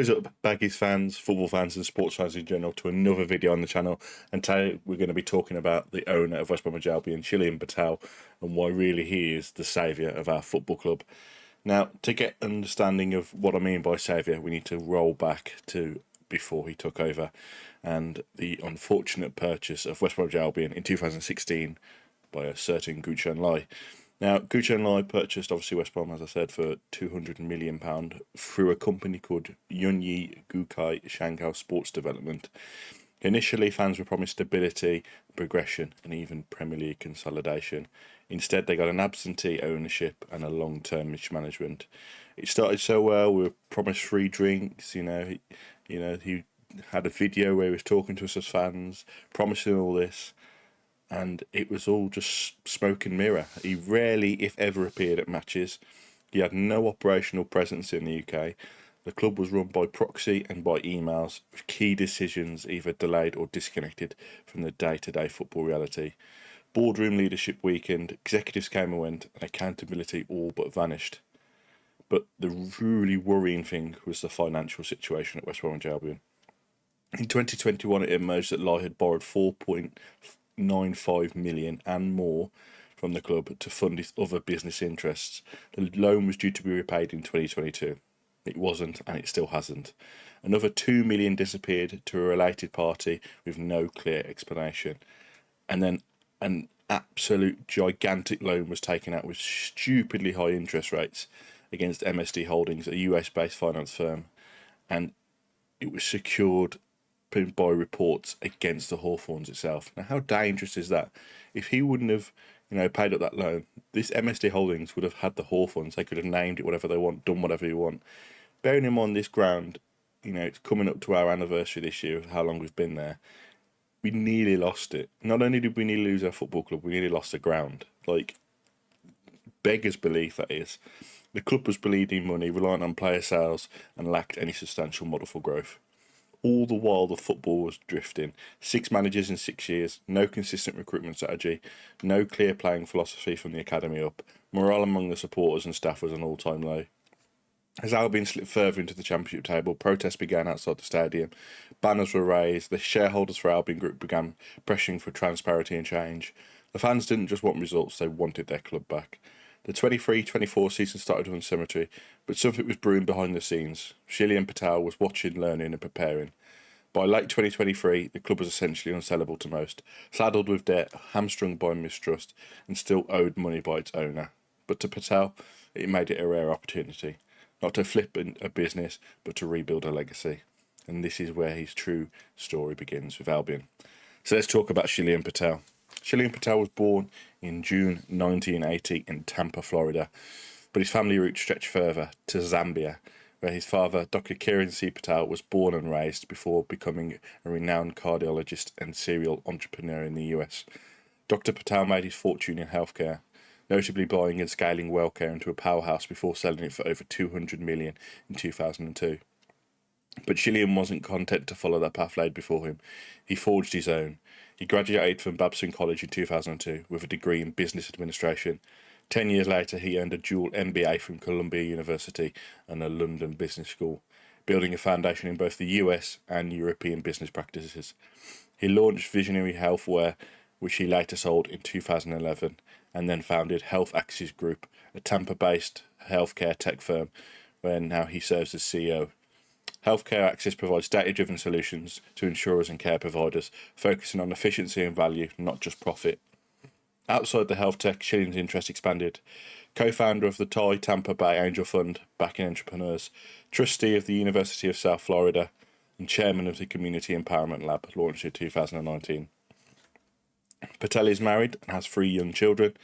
What is up, Baggies fans, football fans and sports fans in general, to another video on the channel. And today we're going to be talking about the owner of West Bromwich Albion, Shilen Patel, and why really he is the saviour of our football club. Now, to get an understanding of what I mean by saviour, we need to roll back to before he took over and the unfortunate purchase of West Bromwich Albion in 2016 by a certain Guochuan Lai. Now, Guochuan Lai purchased, obviously, West Brom, as I said, for £200 million through a company called Yunyi Gukai Shanghai Sports Development. Initially, fans were promised stability, progression, and even Premier League consolidation. Instead, they got an absentee ownership and a long-term mismanagement. It started so well. We were promised free drinks. He had a video where he was talking to us as fans, promising all this. And it was all just smoke and mirror. He rarely, if ever, appeared at matches. He had no operational presence in the UK. The club was run by proxy and by emails, with key decisions either delayed or disconnected from the day-to-day football reality. Boardroom leadership weakened, executives came and went, and accountability all but vanished. But the really worrying thing was the financial situation at West Bromwich Albion. In 2021, it emerged that Lai had borrowed £4.95 million and more from the club to fund his other business interests. The loan was due to be repaid in 2022. It wasn't, and it still hasn't. Another £2 million disappeared to a related party with no clear explanation. And then an absolute gigantic loan was taken out with stupidly high interest rates against MSD Holdings, a US-based finance firm, and it was secured by reports against the Hawthorns itself. Now, how dangerous is that? If he wouldn't have, paid up that loan, this MSD Holdings would have had the Hawthorns. They could have named it whatever they want, done whatever you want. Bearing in mind this ground, it's coming up to our anniversary this year of how long we've been there. We nearly lost it. Not only did we nearly lose our football club, we nearly lost the ground. Beggars belief, that is. The club was bleeding money, reliant on player sales, and lacked any substantial model for growth. All the while, the football was drifting. 6 managers in 6 years, no consistent recruitment strategy, no clear playing philosophy from the academy up. Morale among the supporters and staff was an all-time low. As Albion slipped further into the Championship table, protests began outside the stadium. Banners were raised. The shareholders for Albion Group began pressuring for transparency and change. The fans didn't just want results, they wanted their club back. The 23-24 season started with symmetry, but something was brewing behind the scenes. Shilen Patel was watching, learning and preparing. By late 2023, the club was essentially unsellable to most, saddled with debt, hamstrung by mistrust, and still owed money by its owner. But to Patel, it made it a rare opportunity, not to flip a business, but to rebuild a legacy. And this is where his true story begins with Albion. So let's talk about Shilen Patel. Shilen Patel was born in June 1980 in Tampa, Florida, but his family roots stretch further to Zambia, where his father, Dr. Kiran C. Patel, was born and raised before becoming a renowned cardiologist and serial entrepreneur in the US. Dr. Patel made his fortune in healthcare, notably buying and scaling WellCare into a powerhouse before selling it for over $200 million in 2002. But Shilen wasn't content to follow that path laid before him. He forged his own. He graduated from Babson College in 2002 with a degree in business administration. 10 years later, he earned a dual MBA from Columbia University and a London Business School, building a foundation in both the US and European business practices. He launched Visionary Healthware, which he later sold in 2011, and then founded Health Axis Group, a Tampa-based healthcare tech firm, where now he serves as CEO. Healthcare Access provides data-driven solutions to insurers and care providers, focusing on efficiency and value, not just profit. Outside the health tech, Shilen's interest expanded. Co-founder of the Thai Tampa Bay Angel Fund, backing entrepreneurs, trustee of the University of South Florida, and chairman of the Community Empowerment Lab, launched in 2019. Patel is married and has 3 young children.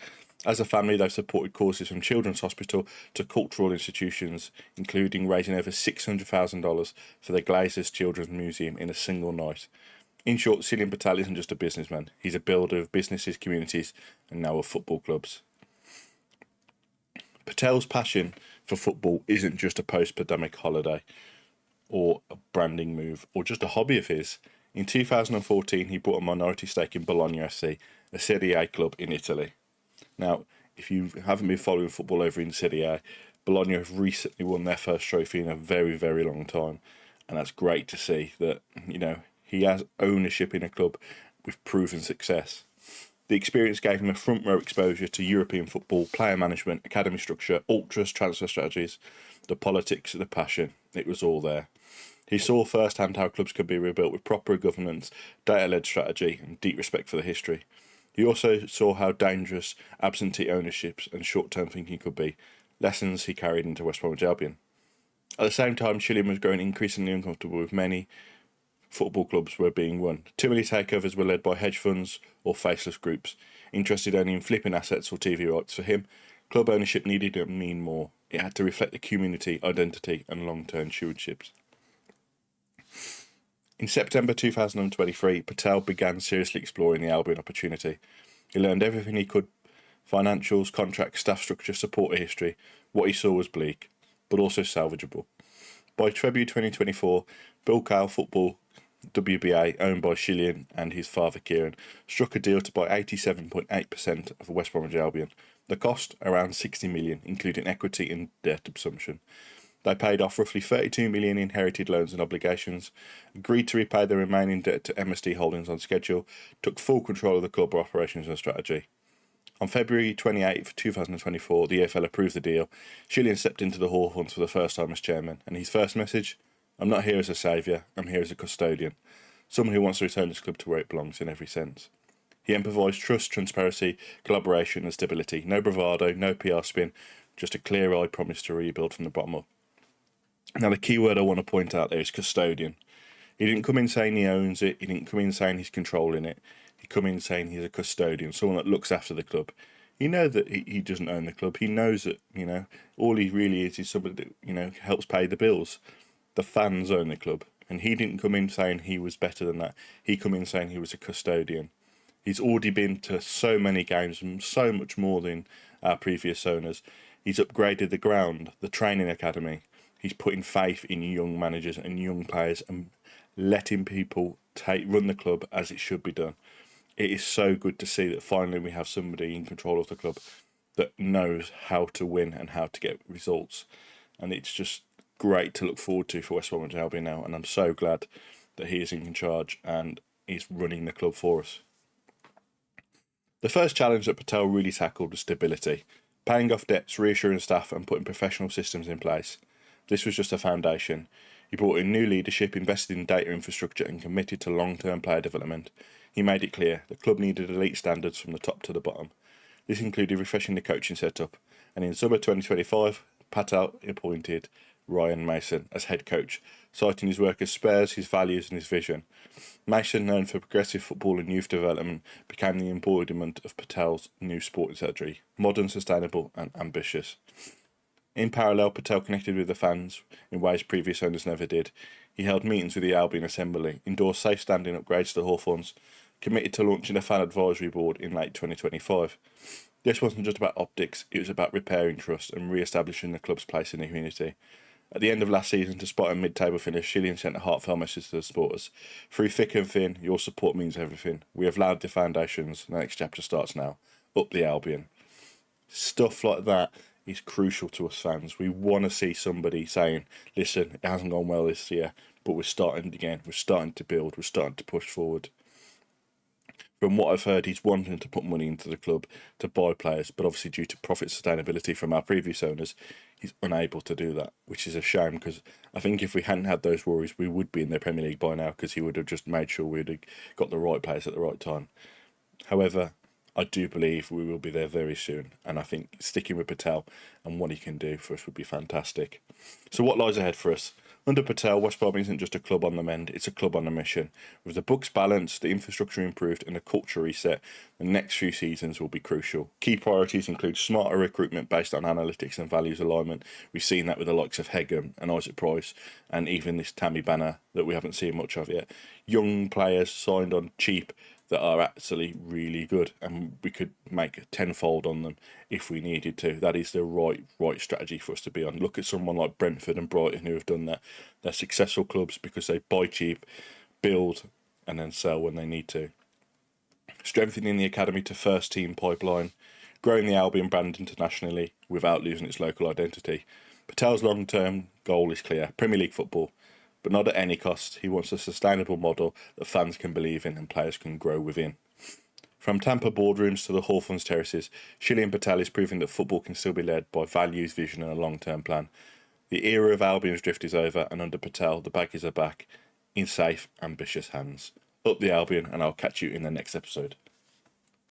As a family, they've supported causes from Children's Hospital to cultural institutions, including raising over $600,000 for the Glazers Children's Museum in a single night. In short, Shilen Patel isn't just a businessman. He's a builder of businesses, communities, and now of football clubs. Patel's passion for football isn't just a post-pandemic holiday or a branding move or just a hobby of his. In 2014, he bought a minority stake in Bologna FC, a Serie A club in Italy. Now, if you haven't been following football over in Serie A, Bologna have recently won their first trophy in a very, very long time. and that's great to see that, he has ownership in a club with proven success. The experience gave him a front row exposure to European football, player management, academy structure, ultras, transfer strategies, the politics, the passion. It was all there. He saw firsthand how clubs could be rebuilt with proper governance, data-led strategy, and deep respect for the history. He also saw how dangerous absentee ownerships and short-term thinking could be, lessons he carried into West Bromwich Albion. At the same time, Shilen was growing increasingly uncomfortable with many football clubs were being run. Too many takeovers were led by hedge funds or faceless groups, interested only in flipping assets or TV rights. For him, club ownership needed to mean more. It had to reflect the community, identity and long-term stewardships. In September 2023, Patel began seriously exploring the Albion opportunity. He learned everything he could: financials, contracts, staff structure, supporter history. What he saw was bleak, but also salvageable. By February 2024, Bilkal Football WBA, owned by Shilen and his father Kieran, struck a deal to buy 87.8% of West Bromwich Albion. The cost, around 60 million, including equity and debt assumption. They paid off roughly 32 million inherited loans and obligations, agreed to repay the remaining debt to MSD Holdings on schedule, took full control of the club operations and strategy. On February 28, 2024, the EFL approved the deal. Shilen stepped into the Hawthorns for the first time as chairman, and his first message: "I'm not here as a saviour, I'm here as a custodian, someone who wants to return this club to where it belongs in every sense." He emphasised trust, transparency, collaboration and stability. No bravado, no PR spin, just a clear-eyed promise to rebuild from the bottom up. Now, the key word I want to point out there is custodian. He didn't come in saying he owns it, he didn't come in saying he's controlling it. He come in saying he's a custodian, someone that looks after the club. He knows that he doesn't own the club. He knows that, all he really is somebody that, helps pay the bills. The fans own the club. And he didn't come in saying he was better than that. He come in saying he was a custodian. He's already been to so many games and so much more than our previous owners. He's upgraded the ground, the training academy. He's putting faith in young managers and young players and letting people run the club as it should be done. It is so good to see that finally we have somebody in control of the club that knows how to win and how to get results. And it's just great to look forward to for West Bromwich Albion now. And I'm so glad that he is in charge and is running the club for us. The first challenge that Patel really tackled was stability. Paying off debts, reassuring staff and putting professional systems in place. This was just a foundation. He brought in new leadership, invested in data infrastructure and committed to long-term player development. He made it clear the club needed elite standards from the top to the bottom. This included refreshing the coaching setup, and in summer 2025, Patel appointed Ryan Mason as head coach, citing his work as spares, his values and his vision. Mason, known for progressive football and youth development, became the embodiment of Patel's new sporting strategy: modern, sustainable and ambitious. In parallel, Patel connected with the fans in ways previous owners never did. He held meetings with the Albion Assembly, endorsed safe standing upgrades to Hawthorns, committed to launching a fan advisory board in late 2025. This wasn't just about optics, it was about repairing trust and re-establishing the club's place in the community. At the end of last season, despite a mid-table finish, Shilen sent a heartfelt message to the supporters: "Through thick and thin, your support means everything. We have laid the foundations, the next chapter starts now. Up the Albion." Stuff like that is crucial to us fans. We want to see somebody saying, "Listen, it hasn't gone well this year, but we're starting again. We're starting to build. We're starting to push forward." From what I've heard, he's wanting to put money into the club to buy players, but obviously due to profit sustainability from our previous owners, he's unable to do that, which is a shame, because I think if we hadn't had those worries, we would be in the Premier League by now, because he would have just made sure we'd have got the right players at the right time. However, I do believe we will be there very soon, and I think sticking with Patel and what he can do for us would be fantastic. So what lies ahead for us? Under Patel, West Brom isn't just a club on the mend, it's a club on a mission. With the books balanced, the infrastructure improved and the culture reset, the next few seasons will be crucial. Key priorities include smarter recruitment based on analytics and values alignment. We've seen that with the likes of Hegem and Isaac Price, and even this Tammy Banner that we haven't seen much of yet. Young players signed on cheap that are actually really good, and we could make tenfold on them if we needed to. That is the right strategy for us to be on. Look at someone like Brentford and Brighton who have done that. They're successful clubs because they buy cheap, build, and then sell when they need to. Strengthening the academy to first team pipeline, growing the Albion brand internationally without losing its local identity. Patel's long-term goal is clear: Premier League football, but not at any cost. He wants a sustainable model that fans can believe in and players can grow within. From Tampa boardrooms to the Hawthorns terraces, Shilen Patel is proving that football can still be led by values, vision and a long-term plan. The era of Albion's drift is over, and under Patel, the Baggies are back in safe, ambitious hands. Up the Albion, and I'll catch you in the next episode.